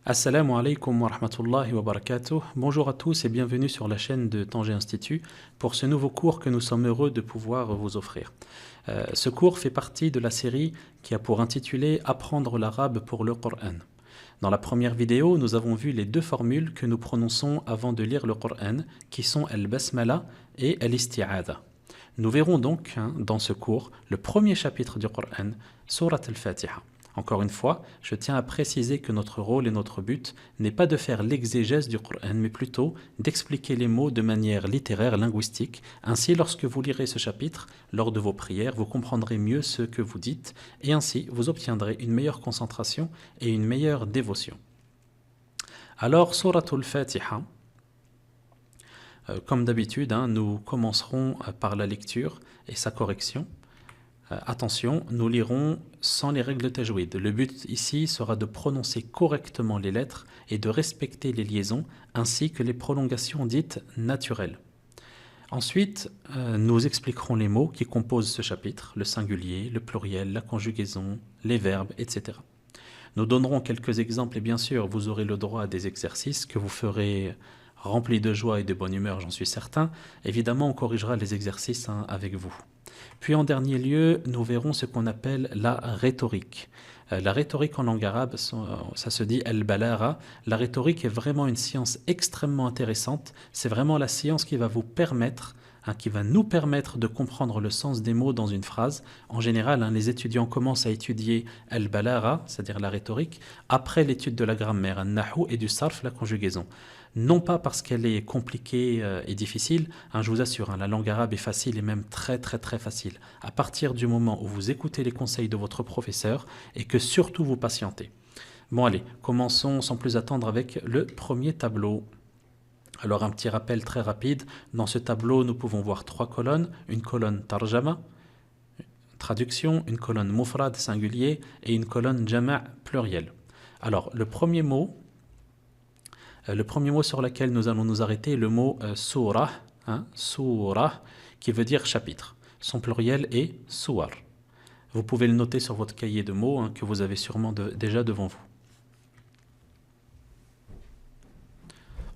Assalamu alaikum wa rahmatullahi wa barakatuh. Bonjour à tous et bienvenue sur la chaîne de Tanger Institut pour ce nouveau cours que nous sommes heureux de pouvoir vous offrir. Ce cours fait partie de la série qui a pour intitulé Apprendre l'arabe pour le Coran. Dans la première vidéo, nous avons vu les deux formules que nous prononçons avant de lire le Coran, qui sont Al-Basmala et Al-Isti'adha. Nous verrons donc dans ce cours le premier chapitre du Coran, Surat Al-Fatiha. Encore une fois, je tiens à préciser que notre rôle et notre but n'est pas de faire l'exégèse du Coran, mais plutôt d'expliquer les mots de manière littéraire, linguistique. Ainsi, lorsque vous lirez ce chapitre, lors de vos prières, vous comprendrez mieux ce que vous dites, et ainsi vous obtiendrez une meilleure concentration et une meilleure dévotion. Alors, Suratul Fatiha, comme d'habitude, nous commencerons par la lecture et sa correction. Attention, nous lirons sans les règles tajwid. Le but ici sera de prononcer correctement les lettres et de respecter les liaisons ainsi que les prolongations dites naturelles. Ensuite, nous expliquerons les mots qui composent ce chapitre, le singulier, le pluriel, la conjugaison, les verbes, etc. Nous donnerons quelques exemples et bien sûr, vous aurez le droit à des exercices que vous ferez remplis de joie et de bonne humeur, j'en suis certain. Évidemment, on corrigera les exercices avec vous. Puis en dernier lieu, nous verrons ce qu'on appelle la rhétorique. La rhétorique en langue arabe, ça se dit al-balara. La rhétorique est vraiment une science extrêmement intéressante. C'est vraiment la science qui va vous permettre, qui va nous permettre de comprendre le sens des mots dans une phrase. En général, les étudiants commencent à étudier al-balara, c'est-à-dire la rhétorique, après l'étude de la grammaire, al-nahu et du sarf, la conjugaison. Non pas parce qu'elle est compliquée et difficile, je vous assure, la langue arabe est facile et même très très très facile. À partir du moment où vous écoutez les conseils de votre professeur et que surtout vous patientez. Bon allez, commençons sans plus attendre avec le premier tableau. Alors un petit rappel très rapide, dans ce tableau nous pouvons voir trois colonnes, une colonne tarjama, traduction, une colonne mufrad singulier et une colonne jama' pluriel. Alors le premier mot sur lequel nous allons nous arrêter est le mot surah, surah, qui veut dire chapitre. Son pluriel est suwar. Vous pouvez le noter sur votre cahier de mots que vous avez sûrement déjà devant vous.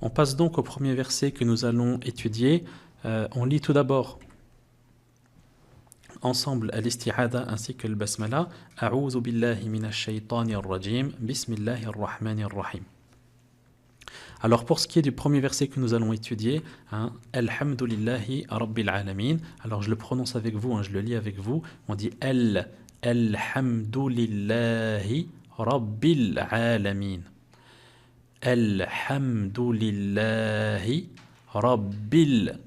On passe donc au premier verset que nous allons étudier. On lit tout d'abord ensemble al-isti'adha ainsi que le basmala. A'udhu billahi minash shaytanir rajim. Bismillahir rahmanir rahim. Alors pour ce qui est du premier verset que nous allons étudier, Alhamdulillahi Rabbil Alamin. Alors je le prononce avec vous, je le lis avec vous. On dit Alhamdulillahi Rabbil Alamin. Alhamdulillahi Rabbil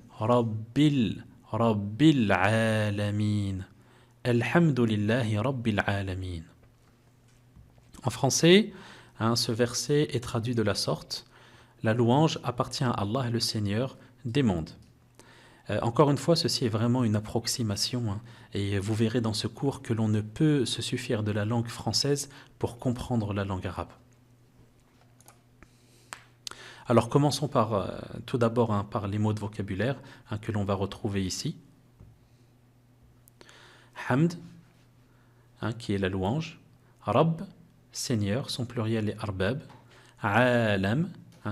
Alamin. Alhamdulillahi Rabbil Alamin. En français, ce verset est traduit de la sorte. La louange appartient à Allah, le Seigneur des mondes. Encore une fois, ceci est vraiment une approximation, et vous verrez dans ce cours que l'on ne peut se suffire de la langue française pour comprendre la langue arabe. Alors commençons tout d'abord par les mots de vocabulaire que l'on va retrouver ici. Hamd, qui est la louange. Rabb, Seigneur, son pluriel est arbab. Alam,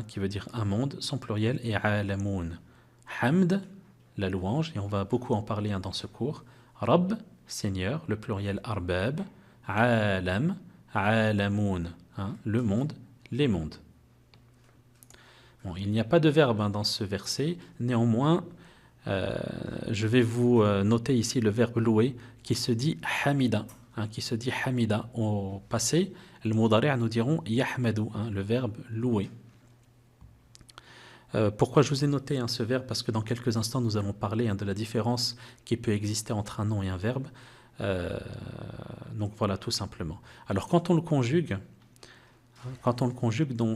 qui veut dire un monde, son pluriel est alamoun. Hamd, la louange, et on va beaucoup en parler dans ce cours. Rabb, Seigneur, le pluriel arbab. Alam, alamoun, le monde, les mondes. Bon, il n'y a pas de verbe dans ce verset, néanmoins, je vais vous noter ici le verbe louer qui se dit hamida. Qui se dit hamida au passé. Le mudari' nous dirons yahmadou, le verbe louer. Pourquoi je vous ai noté ce verbe? Parce que dans quelques instants nous allons parler de la différence qui peut exister entre un nom et un verbe. Donc voilà, tout simplement. Alors quand on le conjugue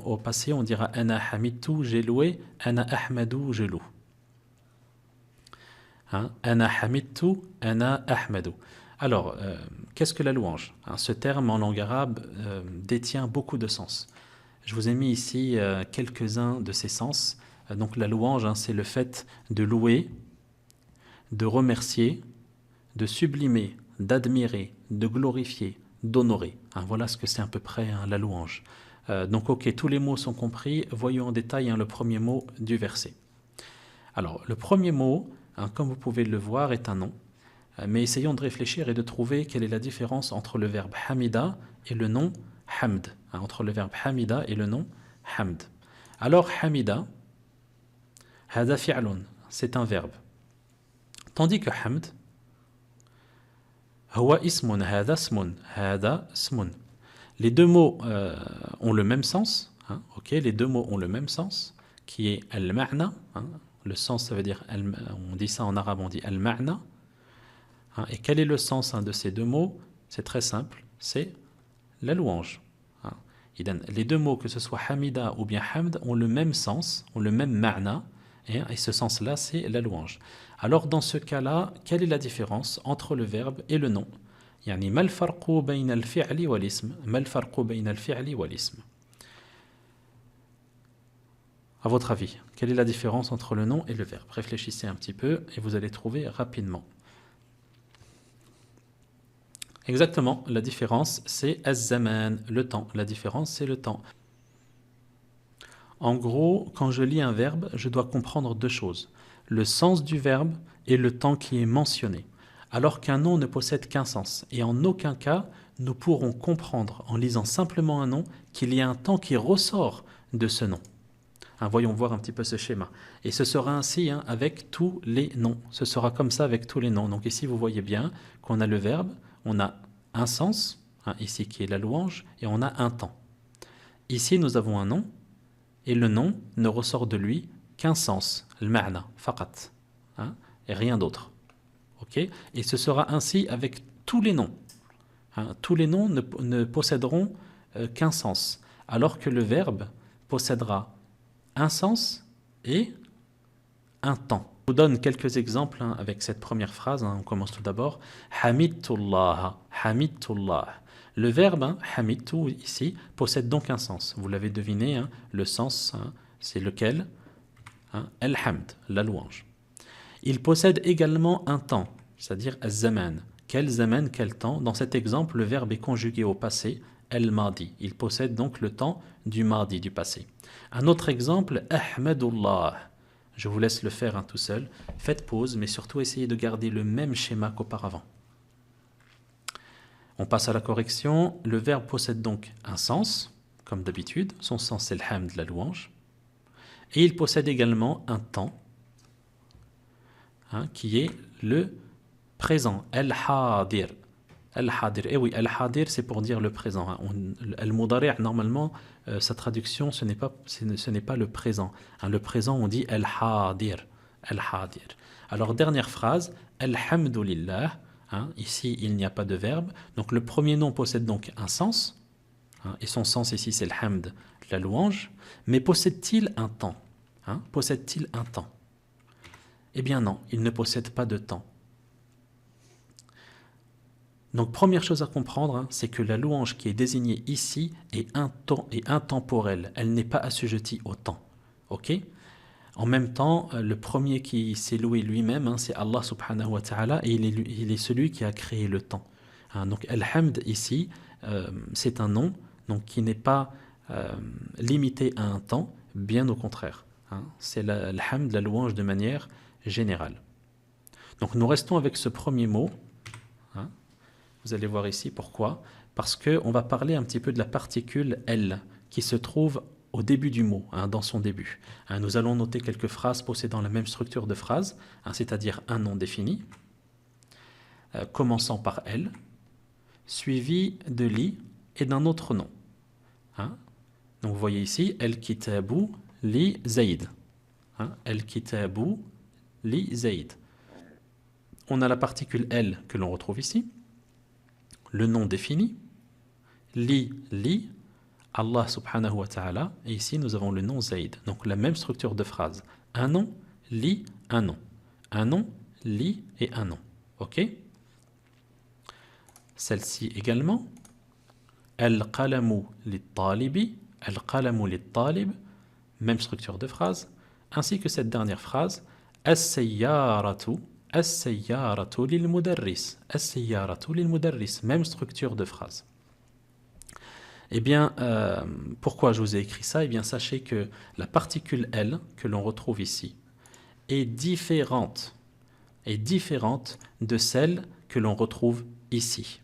au passé, on dira ana hamidtu, j'ai loué, ana ahmadou, je loue. Ana hamidtu, ana ahmadou. Alors, qu'est-ce que la louange? Ce terme en langue arabe détient beaucoup de sens. Je vous ai mis ici quelques-uns de ces sens. Donc la louange, c'est le fait de louer, de remercier, de sublimer, d'admirer, de glorifier, d'honorer. Voilà ce que c'est à peu près la louange. Donc, ok, tous les mots sont compris. Voyons en détail le premier mot du verset. Alors, le premier mot, comme vous pouvez le voir, est un nom. Mais essayons de réfléchir et de trouver quelle est la différence entre le verbe hamida et le nom hamd. Entre le verbe hamida et le nom hamd. Alors, hamida, hada fi'lun, c'est un verbe. Tandis que hamd, huwa ismun, hada ismun, hada ismun. Les deux mots ont le même sens. Ok, les deux mots ont le même sens, qui est al-ma'na. Le sens, ça veut dire, on dit ça en arabe, on dit al-ma'na. Et quel est le sens de ces deux mots? C'est très simple, c'est la louange. Les deux mots, que ce soit hamida ou bien hamd, ont le même sens, ont le même ma'na, et ce sens-là, c'est la louange. Alors, dans ce cas-là, quelle est la différence entre le verbe et le nom? يعني ما الفرق بين الفعل والاسم؟ ما الفرق بين الفعل والاسم؟ À votre avis, quelle est la différence entre le nom et le verbe? Réfléchissez un petit peu et vous allez trouver rapidement. Exactement, la différence c'est az-zaman, le temps. La différence c'est le temps. En gros, quand je lis un verbe, je dois comprendre deux choses. Le sens du verbe et le temps qui est mentionné. Alors qu'un nom ne possède qu'un sens. Et en aucun cas, nous pourrons comprendre, en lisant simplement un nom, qu'il y a un temps qui ressort de ce nom. Voyons voir un petit peu ce schéma. Et ce sera ainsi avec tous les noms. Ce sera comme ça avec tous les noms. Donc ici, vous voyez bien qu'on a le verbe, on a un sens, ici qui est la louange, et on a un temps. Ici, nous avons un nom, et le nom ne ressort de lui qu'un sens, le ma'na, faqat, et rien d'autre. Okay? Et ce sera ainsi avec tous les noms. Tous les noms ne posséderont qu'un sens, alors que le verbe possédera un sens et un temps. Je vous donne quelques exemples avec cette première phrase. On commence tout d'abord. Hamidtullah. Hamidtullah. Le verbe hamidtu ici possède donc un sens. Vous l'avez deviné, le sens, c'est lequel? Al-hamd, la louange. Il possède également un temps, c'est-à-dire az-zaman. Quel zaman, quel temps? Dans cet exemple, le verbe est conjugué au passé, al-madi. Il possède donc le temps du mardi, du passé. Un autre exemple, ahmadullah. Je vous laisse le faire tout seul. Faites pause, mais surtout essayez de garder le même schéma qu'auparavant. On passe à la correction. Le verbe possède donc un sens, comme d'habitude. Son sens, c'est le hamd, la louange. Et il possède également un temps, qui est le présent, al-hadir. Al-hadir, oui, al-hadir c'est pour dire le présent. Al-mudari' normalement, sa traduction ce n'est pas le présent. Le présent on dit al-hadir. Al-hadir. Alors dernière phrase, alhamdulillah. Ici il n'y a pas de verbe. Donc le premier nom possède donc un sens. Et son sens ici c'est le hamd, la louange. Mais possède-t-il un temps? Possède-t-il un temps? Eh bien non, il ne possède pas de temps. Donc première chose à comprendre, c'est que la louange qui est désignée ici est intemporelle. Elle n'est pas assujettie au temps. Ok? En même temps, le premier qui s'est loué lui-même, c'est Allah subhanahu wa ta'ala, et il est celui qui a créé le temps. Donc al-hamd ici, c'est un nom donc, qui n'est pas limité à un temps, bien au contraire. C'est al-hamd, la louange de manière générale. Donc nous restons avec ce premier mot. Vous allez voir ici pourquoi. Parce qu'on va parler un petit peu de la particule L qui se trouve au début du mot, dans son début. Nous allons noter quelques phrases possédant la même structure de phrase, c'est-à-dire un nom défini, commençant par L, suivi de li et d'un autre nom. Donc vous voyez ici, El-Kitabu li Zaïd. El-Kitabu li Zaïd. On a la particule L que l'on retrouve ici. Le nom défini, li, Allah subhanahu wa ta'ala, et ici nous avons le nom Zaïd. Donc la même structure de phrase. Un nom, li, un nom. Un nom, li et un nom. Ok? Celle-ci également. Al-qalamu lit-talibi, al-qalamu lit-talib, même structure de phrase. Ainsi que cette dernière phrase, as-sayyaratu. As-sayyaratu lil-mudarris. As-sayyaratu lil-mudarris. Même structure de phrase. Eh bien, pourquoi je vous ai écrit ça? Eh bien, sachez que la particule L que l'on retrouve ici est différente de celle que l'on retrouve ici.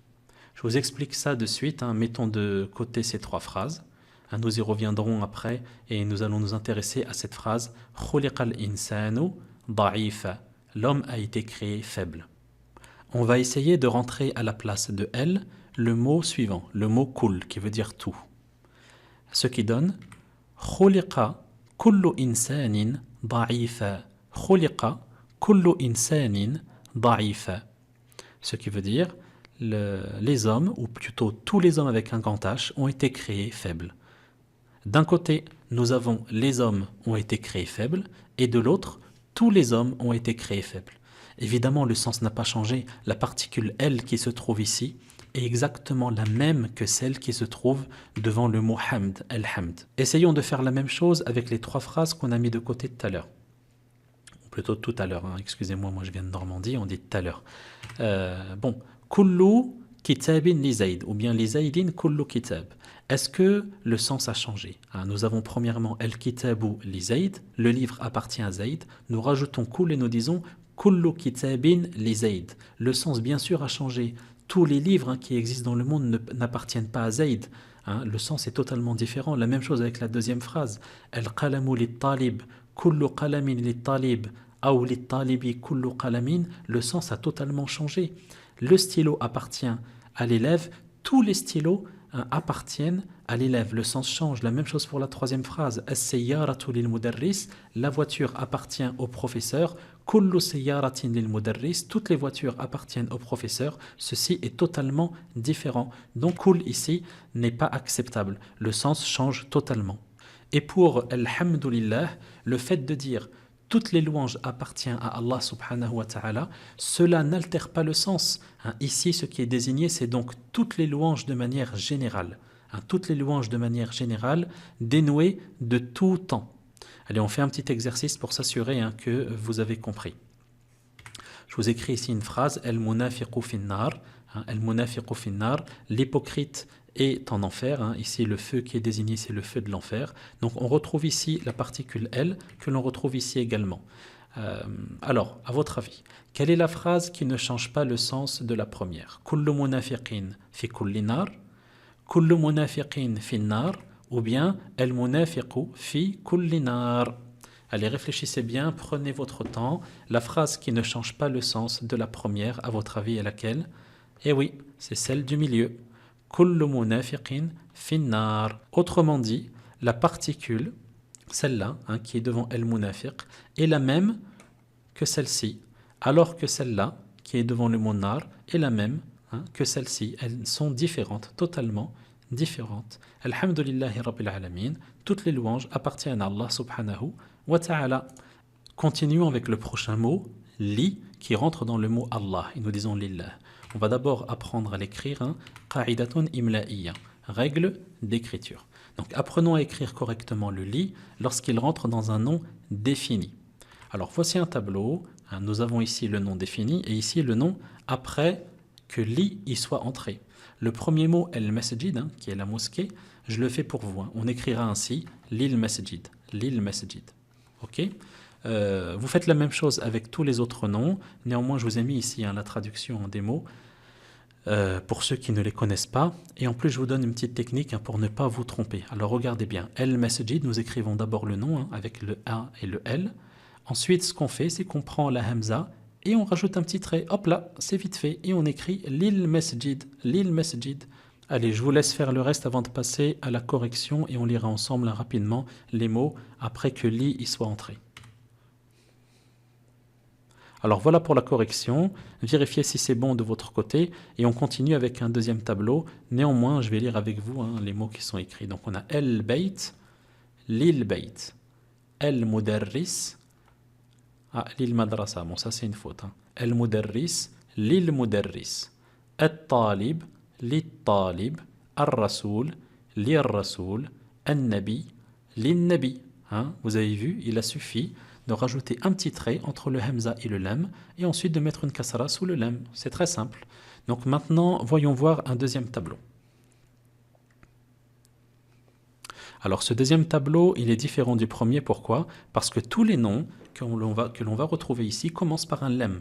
Je vous explique ça de suite, hein. Mettons de côté ces trois phrases. Hein, nous y reviendrons après et nous allons nous intéresser à cette phrase خُلِقَ الْإِنسَانُ ضَعِيفًا. L'homme a été créé faible. On va essayer de rentrer à la place de L le mot suivant, le mot kul qui veut dire tout. Ce qui donne خُلِقَ كُلُّ إِنسَانٍ ضَعِيفًا. خُلِقَ كُلُّ إِنسَانٍ ضَعِيفًا. Ce qui veut dire les hommes, ou plutôt tous les hommes avec un grand H, ont été créés faibles. D'un côté, nous avons les hommes ont été créés faibles, et de l'autre, tous les hommes ont été créés faibles. Évidemment, le sens n'a pas changé. La particule L qui se trouve ici est exactement la même que celle qui se trouve devant le mot hamd, al-hamd. Essayons de faire la même chose avec les trois phrases qu'on a mis de côté tout à l'heure. Plutôt tout à l'heure, hein. Excusez-moi, moi je viens de Normandie, on dit tout à l'heure. Bon, kullu kitabin li Zayd, ou bien li Zaydin kullu kitab. Est-ce que le sens a changé? Nous avons premièrement el kitabu li Zayd, le livre appartient à Zayd. Nous rajoutons kul et nous disons kullu kitabin li Zayd. Le sens bien sûr a changé. Tous les livres qui existent dans le monde n'appartiennent pas à Zayd. Le sens est totalement différent. La même chose avec la deuxième phrase. El qalamu li talib, kullu qalamin li talib. Le sens a totalement changé. Le stylo appartient à l'élève, tous les stylos appartiennent à l'élève. Le sens change. La même chose pour la troisième phrase. As-sayyaratu lil mudarris, la voiture appartient au professeur. Kullu sayyaratin lil mudarris, toutes les voitures appartiennent au professeur. Ceci est totalement différent. Donc kul ici n'est pas acceptable. Le sens change totalement. Et pour alhamdulillah, le fait de dire toutes les louanges appartiennent à Allah subhanahu wa ta'ala, cela n'altère pas le sens. Ici, ce qui est désigné, c'est donc toutes les louanges de manière générale. Toutes les louanges de manière générale, dénouées de tout temps. Allez, on fait un petit exercice pour s'assurer que vous avez compris. Je vous écris ici une phrase, El-munafiqu finnar. El-munafiqu finnar, l'hypocrite est en enfer. Ici, le feu qui est désigné, c'est le feu de l'enfer. Donc, on retrouve ici la particule L que l'on retrouve ici également. Alors, à votre avis, quelle est la phrase qui ne change pas le sens de la première? Kullu munafiqin fi kulli nar, kullu munafiqin fi nar, ou bien el munafiqu fi kulli nar. Allez, réfléchissez bien, prenez votre temps. La phrase qui ne change pas le sens de la première, à votre avis, est laquelle? Eh oui, c'est celle du milieu. Kullu munafiqin finnar. Autrement dit, la particule, celle-là, qui est devant el munafiq, est la même que celle-ci, alors que celle-là, qui est devant le mot nar, est la même que celle-ci. Elles sont différentes, totalement différentes. Alhamdulillahi rabbil alamin, toutes les louanges appartiennent à Allah subhanahu wa ta'ala. Continuons avec le prochain mot, li, qui rentre dans le mot Allah, et nous disons lillah. On va d'abord apprendre à l'écrire, qa'idatun imla'iyya, règle d'écriture. Donc apprenons à écrire correctement le li lorsqu'il rentre dans un nom défini. Alors voici un tableau, nous avons ici le nom défini et ici le nom après que li y soit entré. Le premier mot el-masjid, qui est la mosquée, je le fais pour vous. On écrira ainsi l'il masjid, l'il masjid. Ok? Vous faites la même chose avec tous les autres noms. Néanmoins, je vous ai mis ici la traduction des mots pour ceux qui ne les connaissent pas. Et en plus, je vous donne une petite technique pour ne pas vous tromper. Alors, regardez bien. El-Masjid, nous écrivons d'abord le nom avec le A et le L. Ensuite, ce qu'on fait, c'est qu'on prend la Hamza et on rajoute un petit trait. Hop là, c'est vite fait. Et on écrit l'il Masjid, l'il Masjid. Allez, je vous laisse faire le reste avant de passer à la correction et on lira ensemble rapidement les mots après que li y soit entré. Alors voilà pour la correction, vérifiez si c'est bon de votre côté et on continue avec un deuxième tableau. Néanmoins, je vais lire avec vous les mots qui sont écrits. Donc on a el-bayt, lil-bayt, el-mudarris, lil-madrasa, bon ça c'est une faute. El-mudarris, lil-mudarris, el-talib, lil-talib, al-rasoul, lil-rasoul, el-nabi, lil-nabi. Vous avez vu, il a suffi de rajouter un petit trait entre le hamza et le lam et ensuite de mettre une kasra sous le lam. C'est très simple. Donc maintenant, voyons voir un deuxième tableau. Alors ce deuxième tableau, il est différent du premier. Pourquoi? Parce que tous les noms que l'on va retrouver ici commencent par un lemme.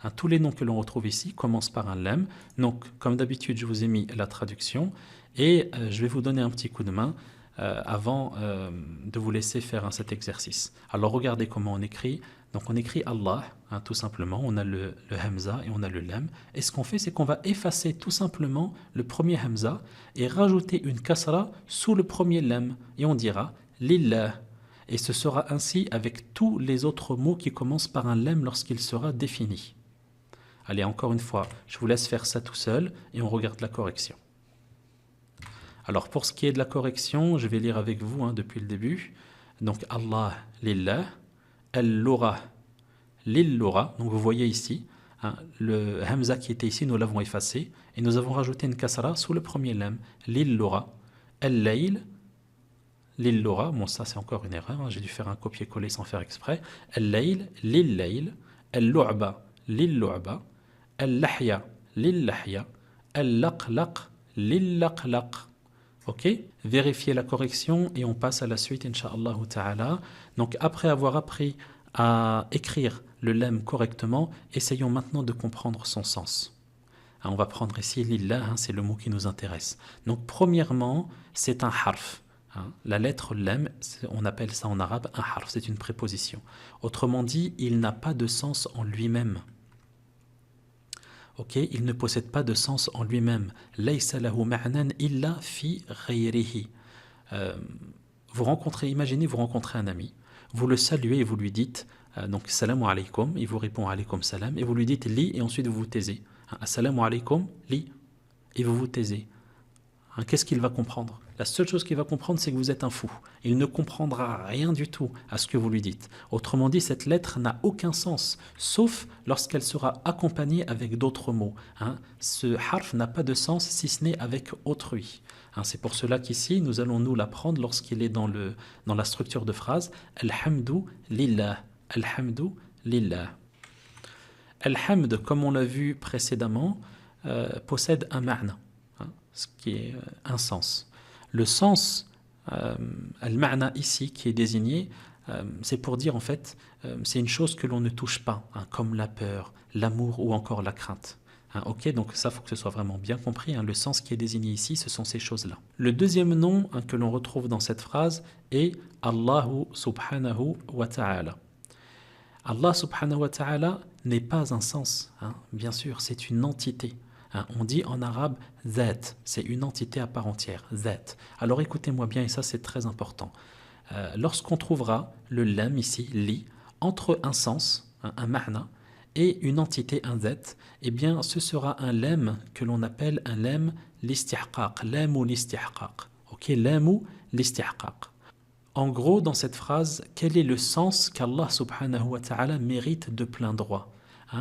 Hein, tous les noms que l'on retrouve ici commencent par un lemme. Donc, comme d'habitude, je vous ai mis la traduction et je vais vous donner un petit coup de main avant de vous laisser faire cet exercice. Alors, regardez comment on écrit. Donc, on écrit Allah, hein, tout simplement. On a le hamza et on a le lemme. Et ce qu'on fait, c'est qu'on va effacer tout simplement le premier hamza et rajouter une kasra sous le premier lemme. Et on dira lillah. Et ce sera ainsi avec tous les autres mots qui commencent par un lemme lorsqu'il sera défini. Allez, encore une fois, je vous laisse faire ça tout seul et on regarde la correction. Alors, pour ce qui est de la correction, je vais lire avec vous depuis le début. Donc, Allah, lillah, al-lura, lil-lura. Donc, vous voyez ici, le hamza qui était ici, nous l'avons effacé et nous avons rajouté une kasra sous le premier lam, lil-lura, al-layl, lil-lura. Bon, ça, c'est encore une erreur. J'ai dû faire un copier-coller sans faire exprès. Al-layl, lil-layl, al-lu'ba, lil-lu'ba. Al-lahya, lil-lahya, al-laqlaq, lil-laqlaq. Ok? Vérifiez la correction et on passe à la suite, Inch'Allah ta'ala. Donc, après avoir appris à écrire le lemme correctement, essayons maintenant de comprendre son sens. On va prendre ici lillah, c'est le mot qui nous intéresse. Donc, premièrement, c'est un harf. La lettre lem, on appelle ça en arabe un harf, c'est une préposition. Autrement dit, il n'a pas de sens en lui-même. Ok, il ne possède pas de sens en lui-même. Laysa lahu ma'nan illa fi ghayrihi. Imaginez, vous rencontrez un ami, vous le saluez et vous lui dites, donc salam alaykum, il vous répond alaykum salam, et vous lui dites li, et ensuite vous vous taisez. Assalamu alaykum, li, et vous vous taisez. Qu'est-ce qu'il va comprendre? La seule chose qu'il va comprendre, c'est que vous êtes un fou. Il ne comprendra rien du tout à ce que vous lui dites. Autrement dit, cette lettre n'a aucun sens, sauf lorsqu'elle sera accompagnée avec d'autres mots. Ce harf n'a pas de sens si ce n'est avec autrui. C'est pour cela qu'ici, nous allons nous l'apprendre lorsqu'il est dans la structure de phrase. Alhamdu lillah. Alhamdu lillah. Alhamd, comme on l'a vu précédemment, possède un ma'na, ce qui est un sens. Le sens, al-ma'na ici, qui est désigné, c'est pour dire en fait, c'est une chose que l'on ne touche pas, comme la peur, l'amour ou encore la crainte. Ok, donc ça, il faut que ce soit vraiment bien compris. Le sens qui est désigné ici, ce sont ces choses-là. Le deuxième nom que l'on retrouve dans cette phrase est Allahu subhanahu wa ta'ala. Allah subhanahu wa ta'ala n'est pas un sens, bien sûr, c'est une entité. On dit en arabe zat, c'est une entité à part entière, zat. Alors écoutez-moi bien, et ça c'est très important. Lorsqu'on trouvera le lam ici, li, entre un sens, un ma'na, et une entité, un zat, eh bien ce sera un lam que l'on appelle un lam l'istihqaq, lam ou l'istihqaq. Ok, lam ou l'istihqaq. En gros, dans cette phrase, quel est le sens qu'Allah subhanahu wa ta'ala mérite de plein droit?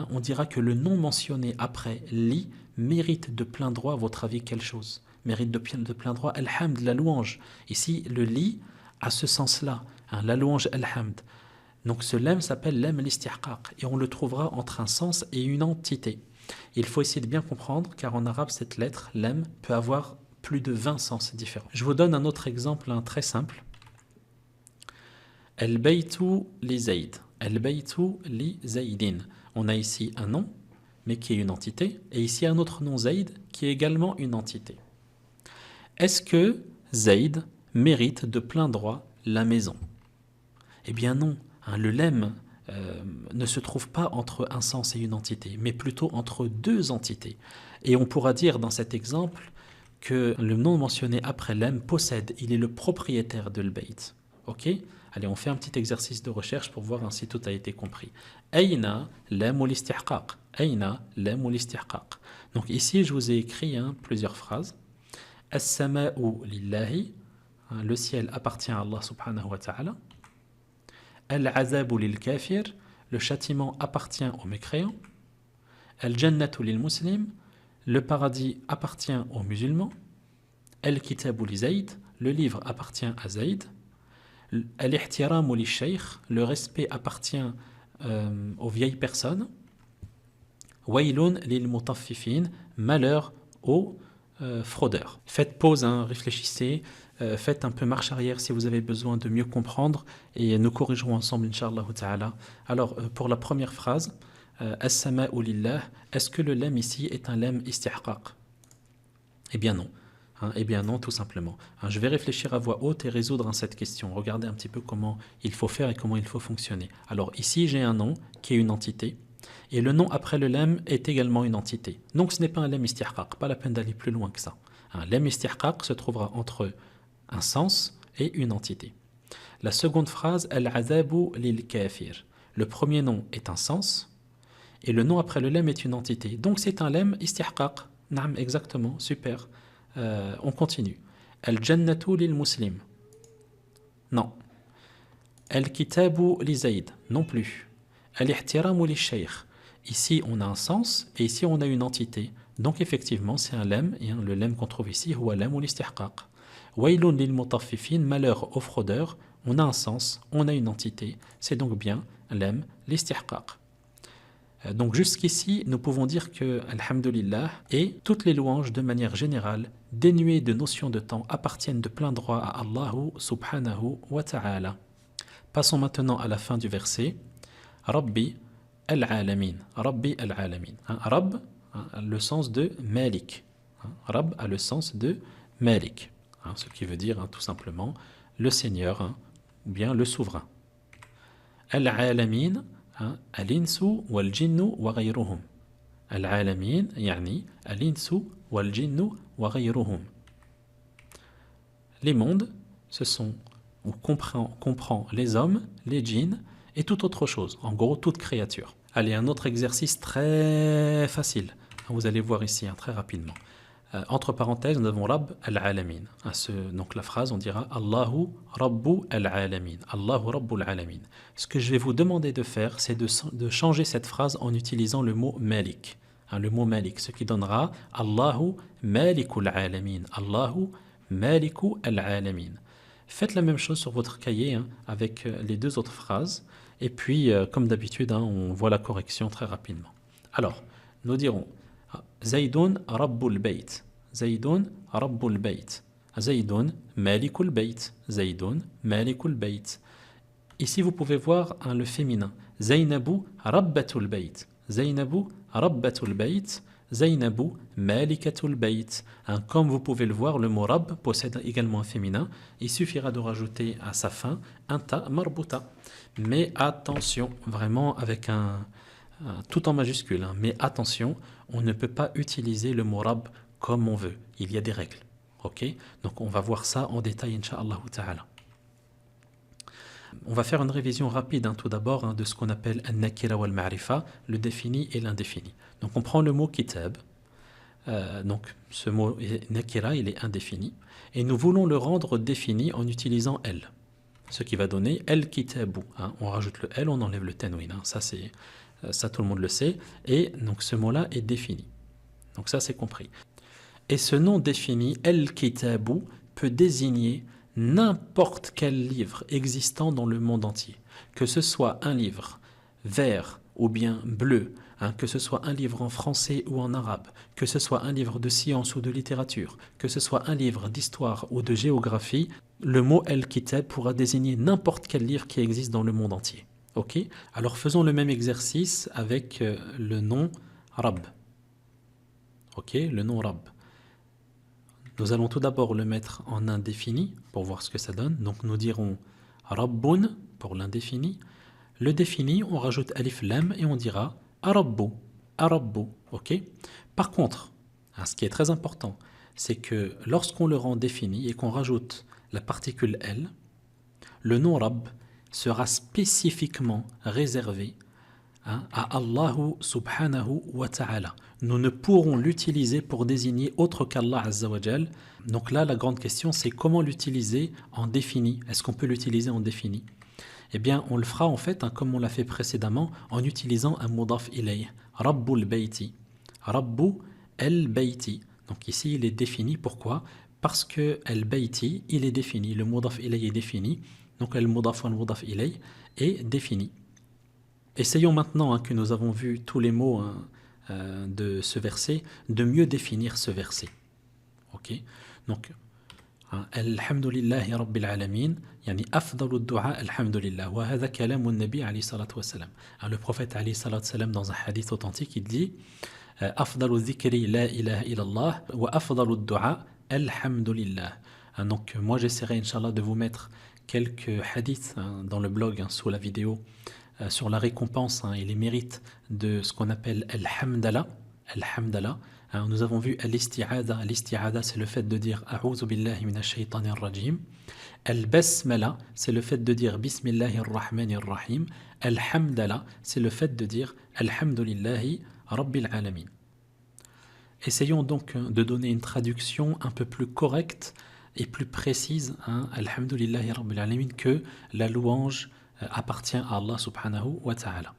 On dira que le nom mentionné après li mérite de plein droit, à votre avis, quelle chose? Mérite de plein droit alhamd, la louange. Ici, le li a ce sens-là, la louange alhamd. Donc ce lam s'appelle lam l'istihqaq et on le trouvera entre un sens et une entité. Il faut essayer de bien comprendre car en arabe, cette lettre, lam, peut avoir plus de 20 sens différents. Je vous donne un autre exemple très simple. Al-baytu li Zayd. Al-baytu li Zaydin. On a ici un nom, mais qui est une entité, et ici un autre nom Zayd, qui est également une entité. Est-ce que Zayd mérite de plein droit la maison? Eh bien non, le lemme ne se trouve pas entre un sens et une entité, mais plutôt entre deux entités. Et on pourra dire dans cet exemple que le nom mentionné après lemme possède, il est le propriétaire de l'bayt. Ok? Allez, on fait un petit exercice de recherche pour voir si tout a été compris. Aïna lam ou l'istihqaq. Aïna lam ou l'istihqaq. Donc ici, je vous ai écrit plusieurs phrases. As-sama'u lillahi. Le ciel appartient à Allah subhanahu wa ta'ala. Al-azabu lil kafir. Le châtiment appartient aux mécréants. Al-jannatu lil muslim. Le paradis appartient aux musulmans. Al-kitabu li Zayd. Le livre appartient à Zayd. Al-ihtiramu li shaykh, le respect appartient aux vieilles personnes. Waylun lil mutaffifin, malheur aux fraudeurs. Faites pause, réfléchissez, faites un peu marche arrière si vous avez besoin de mieux comprendre et nous corrigerons ensemble, Inch'Allah ta'ala. Alors, pour la première phrase, As-sama'u lillah, est-ce que le lemme ici est un lemme istihqaq? Eh bien non. Eh bien non, tout simplement. Je vais réfléchir à voix haute et résoudre cette question. Regardez un petit peu comment il faut faire et comment il faut fonctionner. Alors ici, j'ai un nom qui est une entité. Et le nom après le lemme est également une entité. Donc ce n'est pas un lemme istihqaq, pas la peine d'aller plus loin que ça. Un lemme istihqaq se trouvera entre un sens et une entité. La seconde phrase, al-azabu lil kafir. Le premier nom est un sens et le nom après le lemme est une entité. Donc c'est un lemme istihqaq. Naam, exactement, super. On continue. Al-jannatu lil muslim. Non. Al-kitabu li Zayd. Non plus. Al-ihtiramu li shaykh. Ici, on a un sens et ici, on a une entité. Donc, effectivement, c'est un lemme. Et le lemme qu'on trouve ici, huwa lamu l'istihqaq. Waylun lil mutaffifin, malheur aux fraudeurs. On a un sens, on a une entité. C'est donc bien lemme l'istihqaq. Donc, jusqu'ici, nous pouvons dire que, alhamdulillah, et toutes les louanges de manière générale, dénuées de notion de temps, appartiennent de plein droit à Allah subhanahu wa ta'ala. Passons maintenant à la fin du verset. Rabbi al-alamin. Rabbi al-alamin. Rabb a le sens de Malik. Rabb a le sens de Malik. Ce qui veut dire tout simplement le Seigneur ou bien le souverain. Al-alamin, al-insu wal-jinnu wa ghayruhum. Al-alamin, yani al-insu wal-jinnu wa ghayruhum. Les mondes, ce sont ou comprend les hommes, les djinns et toute autre chose, en gros toute créature. Allez, un autre exercice très facile, vous allez voir ici très rapidement. Entre parenthèses, nous avons Rabb al-alamin. Donc la phrase, on dira Allahu Rabbu al-alamin. Allahu Rabbu al-alamin. Ce que je vais vous demander de faire, c'est de changer cette phrase en utilisant le mot Malik. Le mot Malik, ce qui donnera Allahu Malikul alamin. Allahu Maliku al-alamin. Faites la même chose sur votre cahier avec les deux autres phrases. Et puis, comme d'habitude, on voit la correction très rapidement. Alors, nous dirons Zaydun Rabbul Bayt. Zaydun Rabbul Bayt. Zaydun Malikul Bayt. Zaydun Malikul Bayt. Ici, vous pouvez voir le féminin. Zaynabu Rabbatul Bayt. Zaynabu Rabbatul Bayt. Zaynabu Malikatul Bayt. Comme vous pouvez le voir, le mot Rabb possède également un féminin. Il suffira de rajouter à sa fin un ta marbuta. Mais attention, vraiment avec tout en majuscule. Mais attention, on ne peut pas utiliser le mot Rabb comme on veut. Il y a des règles. Ok? Donc on va voir ça en détail, Inch'Allah ta'ala. On va faire une révision rapide tout d'abord de ce qu'on appelle an-nakira wal-ma'rifa, le défini et l'indéfini. Donc on prend le mot kitab. Donc ce mot nakira, il est indéfini. Et nous voulons le rendre défini en utilisant el. Ce qui va donner el kitabu. On rajoute le el, on enlève le tanwin. Ça tout le monde le sait. Et donc ce mot-là est défini. Donc ça c'est compris. Et ce nom défini, el kitabu, peut désigner n'importe quel livre existant dans le monde entier. Que ce soit un livre vert ou bien bleu, que ce soit un livre en français ou en arabe, que ce soit un livre de science ou de littérature, que ce soit un livre d'histoire ou de géographie, le mot El-Kitab pourra désigner n'importe quel livre qui existe dans le monde entier. Ok? Alors faisons le même exercice avec le nom Rab. Ok? Le nom Rab. Nous allons tout d'abord le mettre en indéfini pour voir ce que ça donne. Donc nous dirons Rabbun pour l'indéfini. Le défini, on rajoute alif lam et on dira Arabbu. Arabbu. Ok? Par contre, ce qui est très important, c'est que lorsqu'on le rend défini et qu'on rajoute la particule L, le nom Rabb sera spécifiquement réservé à Allahu subhanahu wa ta'ala. Nous ne pourrons l'utiliser pour désigner autre qu'Allah azza wa jal. Donc là, la grande question, c'est comment l'utiliser en défini. Est-ce qu'on peut l'utiliser en défini? Eh bien, on le fera en fait, comme on l'a fait précédemment, en utilisant un mudaf ilayh. Rabbul bayti. Rabbu al-bayti. Donc ici, il est défini. Pourquoi? Parce que al-bayti, il est défini. Le mudaf ilayh est défini. Donc al-mudaf wa al-mudaf ilayh est défini. Essayons maintenant que nous avons vu tous les mots de ce verset, de mieux définir ce verset. Ok? Donc, الحمد لله رب العالمين يعني أفضل الدعاء الحمد لله وهذا كلام النبي عليه الصلاة والسلام. Le prophète عليه الصلاة والسلام dans un hadith authentique il dit أفضل الذكر لا إله إلا الله وأفضل الدعاء الحمد لله. Donc moi j'essaierai Inch'Allah de vous mettre quelques hadiths dans le blog sous la vidéo sur la récompense et les mérites de ce qu'on appelle al-hamdala. Al-hamdala. Nous avons vu al-isti'adha. Al-isti'adha, c'est le fait de dire A'udhu billahi minash shaytanir rajim. Al-basmala, c'est le fait de dire Bismillahir rahmanir rahim. Al-hamdala, c'est le fait de dire Alhamdulillahi rabbil alamin. Essayons donc de donner une traduction un peu plus correcte et plus précise, Alhamdulillahi rabbil alamin, que la louange appartient à Allah subhanahu wa ta'ala.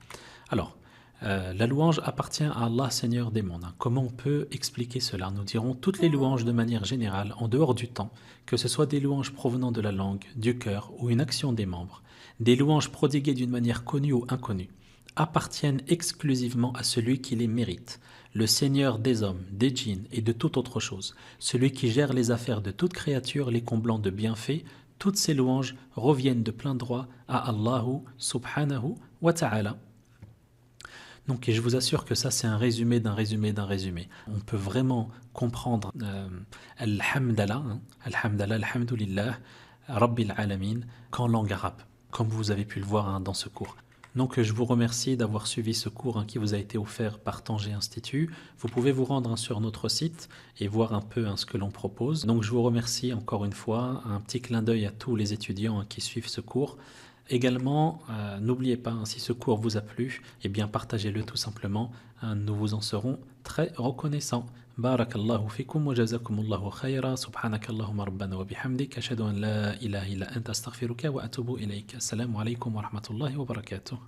Alors, la louange appartient à Allah, Seigneur des mondes. Comment on peut expliquer cela? Nous dirons toutes les louanges de manière générale, en dehors du temps, que ce soit des louanges provenant de la langue, du cœur ou une action des membres, des louanges prodiguées d'une manière connue ou inconnue, appartiennent exclusivement à celui qui les mérite, le Seigneur des hommes, des djinns et de toute autre chose, celui qui gère les affaires de toute créature, les comblant de bienfaits. Toutes ces louanges reviennent de plein droit à Allahu subhanahu wa ta'ala. Donc, et je vous assure que ça, c'est un résumé d'un résumé d'un résumé. On peut vraiment comprendre Al-Hamdala, Al-Hamdala, Alhamdulillah, Rabbil Alamin, qu'en langue arabe, comme vous avez pu le voir dans ce cours. Donc, je vous remercie d'avoir suivi ce cours qui vous a été offert par Tanger Institut. Vous pouvez vous rendre sur notre site et voir un peu ce que l'on propose. Donc, je vous remercie encore une fois. Un petit clin d'œil à tous les étudiants qui suivent ce cours. Également, n'oubliez pas, si ce cours vous a plu, eh bien partagez-le tout simplement. Nous vous en serons très reconnaissants. Barakallahu fikum wa jazakumullahu khayra. Subhanakallahumma rabbana wa bihamdik. Ashhadu an la ilaha illa anta astaghfiruka wa atubu ilayk. Assalamu alaykum wa rahmatullahi wa barakatuh.